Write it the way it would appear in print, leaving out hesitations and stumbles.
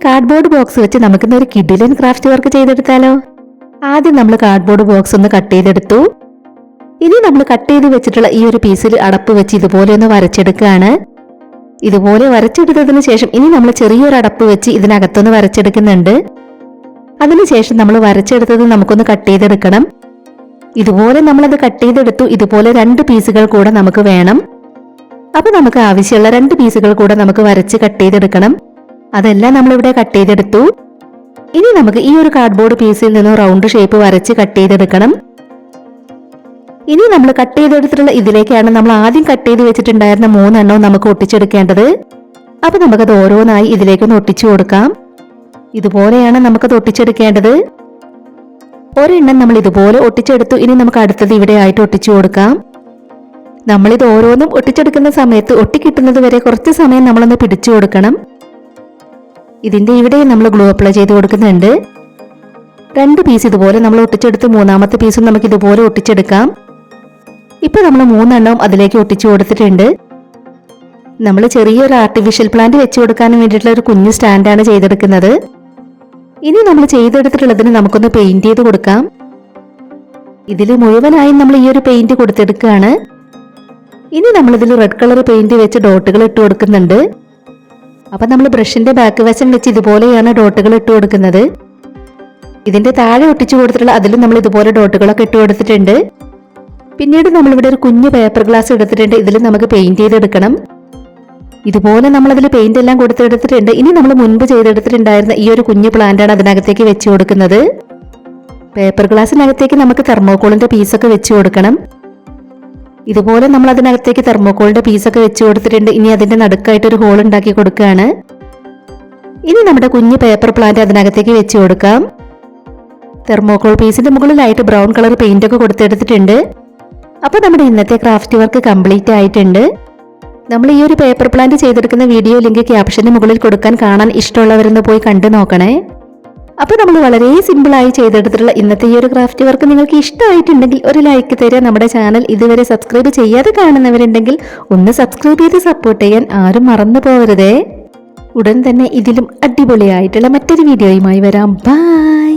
Cardboard box വെച്ച് നമുക്കിന്ന് ഒരു കിഡിലൻ ക്രാഫ്റ്റ് വർക്ക് ചെയ്തെടുത്താലോ? ആദ്യം നമ്മൾ കാർഡ്ബോർഡ് ബോക്സ് ഒന്ന് കട്ട് ചെയ്തെടുത്തു. ഇനി നമ്മൾ കട്ട് ചെയ്ത് വെച്ചിട്ടുള്ള ഈ ഒരു പീസിൽ അടപ്പ് വെച്ച് ഇതുപോലെ ഒന്ന് വരച്ചെടുക്കുകയാണ്. ഇതുപോലെ വരച്ചെടുത്തതിന് ശേഷം ഇനി നമ്മൾ ചെറിയൊരു അടപ്പ് വെച്ച് ഇതിനകത്തൊന്ന് വരച്ചെടുക്കുന്നുണ്ട്. അതിനുശേഷം നമ്മൾ വരച്ചെടുത്തത് നമുക്കൊന്ന് കട്ട് ചെയ്തെടുക്കണം. ഇതുപോലെ നമ്മളത് കട്ട് ചെയ്തെടുത്തു. ഇതുപോലെ 2 പീസുകൾ കൂടെ നമുക്ക് വേണം. അപ്പൊ നമുക്ക് ആവശ്യമുള്ള 2 പീസുകൾ കൂടെ നമുക്ക് വരച്ച് കട്ട് ചെയ്തെടുക്കണം. അതെല്ലാം നമ്മളിവിടെ കട്ട് ചെയ്തെടുത്തു. ഇനി നമുക്ക് ഈ ഒരു കാർഡ്ബോർഡ് പീസിൽ നിന്ന് റൗണ്ട് ഷേപ്പ് വരച്ച് കട്ട് ചെയ്തെടുക്കണം. ഇനി നമ്മൾ കട്ട് ചെയ്തെടുത്തിട്ടുള്ള ഇതിലേക്കാണ് നമ്മൾ ആദ്യം കട്ട് ചെയ്ത് വെച്ചിട്ടുണ്ടായിരുന്ന 3 എണ്ണവും നമുക്ക് ഒട്ടിച്ചെടുക്കേണ്ടത്. അപ്പൊ നമുക്കത് ഓരോന്നായി ഇതിലേക്കൊന്ന് ഒട്ടിച്ചു കൊടുക്കാം. ഇതുപോലെയാണ് നമുക്കത് ഒട്ടിച്ചെടുക്കേണ്ടത്. ഒരെണ്ണം നമ്മൾ ഇതുപോലെ ഒട്ടിച്ചെടുത്തു. ഇനി നമുക്ക് അടുത്തത് ഇവിടെ ആയിട്ട് ഒട്ടിച്ചു കൊടുക്കാം. നമ്മളിത് ഓരോന്നും ഒട്ടിച്ചെടുക്കുന്ന സമയത്ത് ഒട്ടിക്കിട്ടുന്നത് വരെ കുറച്ച് സമയം നമ്മളൊന്ന് പിടിച്ചു കൊടുക്കണം. ഇതിന്റെ ഇവിടെ നമ്മൾ ഗ്ലൂ അപ്ലൈ ചെയ്ത് കൊടുക്കുന്നുണ്ട്. 2 പീസ് ഇതുപോലെ നമ്മൾ ഒട്ടിച്ചെടുത്ത് 3ാമത്തെ പീസും നമുക്ക് ഇതുപോലെ ഒട്ടിച്ചെടുക്കാം. ഇപ്പൊ നമ്മൾ 3 എണ്ണവും അതിലേക്ക് ഒട്ടിച്ചു കൊടുത്തിട്ടുണ്ട്. നമ്മൾ ചെറിയൊരു ആർട്ടിഫിഷ്യൽ പ്ലാന്റ് വെച്ചു കൊടുക്കാൻ വേണ്ടിയിട്ടുള്ള ഒരു കുഞ്ഞു സ്റ്റാൻഡാണ് ചെയ്തെടുക്കുന്നത്. ഇനി നമ്മൾ ചെയ്തെടുത്തിട്ടുള്ളതിന് നമുക്കൊന്ന് പെയിന്റ് ചെയ്ത് കൊടുക്കാം. ഇതിൽ മുഴുവനായും നമ്മൾ ഈ ഒരു പെയിന്റ് കൊടുത്തെടുക്കുകയാണ്. ഇനി നമ്മൾ ഇതിൽ റെഡ് കളർ പെയിന്റ് വെച്ച് ഡോട്ടുകൾ ഇട്ട് കൊടുക്കുന്നുണ്ട്. അപ്പൊ നമ്മൾ ബ്രഷിന്റെ ബാക്ക് വശം വെച്ച് ഇതുപോലെയാണ് ഡോട്ടുകൾ ഇട്ട് കൊടുക്കുന്നത്. ഇതിന്റെ താഴെ ഒട്ടിച്ചു കൊടുത്തിട്ടുള്ള അതിലും നമ്മൾ ഇതുപോലെ ഡോട്ടുകളൊക്കെ ഇട്ട് കൊടുത്തിട്ടുണ്ട്. പിന്നീട് നമ്മളിവിടെ ഒരു കുഞ്ഞു പേപ്പർ ഗ്ലാസ് എടുത്തിട്ടുണ്ട്. ഇതിൽ നമുക്ക് പെയിന്റ് ചെയ്തെടുക്കണം. ഇതുപോലെ നമ്മൾ അതിൽ പെയിന്റ് എല്ലാം കൊടുത്തെടുത്തിട്ടുണ്ട്. ഇനി നമ്മൾ മുൻപ് ചെയ്തെടുത്തിട്ടുണ്ടായിരുന്ന ഈ ഒരു കുഞ്ഞു പ്ലാന്റാണ് അതിനകത്തേക്ക് വെച്ച് കൊടുക്കുന്നത്. പേപ്പർ ഗ്ലാസിനകത്തേക്ക് നമുക്ക് തെർമോക്കോളിന്റെ പീസൊക്കെ വെച്ച് കൊടുക്കണം. ഇതുപോലെ നമ്മൾ അതിനകത്തേക്ക് തെർമോക്കോളിന്റെ പീസൊക്കെ വെച്ച് കൊടുത്തിട്ടുണ്ട്. ഇനി അതിന്റെ നടുക്കായിട്ട് ഒരു ഹോൾ ഉണ്ടാക്കി കൊടുക്കുകയാണ്. ഇനി നമ്മുടെ കുഞ്ഞു പേപ്പർ പ്ലാന്റ് അതിനകത്തേക്ക് വെച്ച് കൊടുക്കാം. തെർമോക്കോൾ പീസിന്റെ മുകളിലായിട്ട് ബ്രൗൺ കളർ പെയിന്റ് ഒക്കെ കൊടുത്തെടുത്തിട്ടുണ്ട്. അപ്പൊ നമ്മുടെ ഇന്നത്തെ ക്രാഫ്റ്റ് വർക്ക് കംപ്ലീറ്റ് ആയിട്ടുണ്ട്. നമ്മൾ ഈ ഒരു പേപ്പർ പ്ലാന്റ് ചെയ്തെടുക്കുന്ന വീഡിയോ ലിങ്ക് ക്യാപ്ഷന് മുകളിൽ കൊടുക്കാൻ, കാണാൻ ഇഷ്ടമുള്ളവരൊന്ന് പോയി കണ്ടു നോക്കണേ. അപ്പോൾ നമ്മൾ വളരെ സിമ്പിളായി ചെയ്തെടുത്തിട്ടുള്ള ഇന്നത്തെ ഈ ഒരു ക്രാഫ്റ്റ് വർക്ക് നിങ്ങൾക്ക് ഇഷ്ടമായിട്ടുണ്ടെങ്കിൽ ഒരു ലൈക്ക് തരിക. നമ്മുടെ ചാനൽ ഇതുവരെ സബ്സ്ക്രൈബ് ചെയ്യാതെ കാണുന്നവരുണ്ടെങ്കിൽ ഒന്ന് സബ്സ്ക്രൈബ് ചെയ്ത് സപ്പോർട്ട് ചെയ്യാൻ ആരും മറന്നു പോകരുതേ. ഉടൻ തന്നെ ഇതിലും അടിപൊളിയായിട്ടുള്ള മറ്റൊരു വീഡിയോയുമായി വരാം. ബൈ.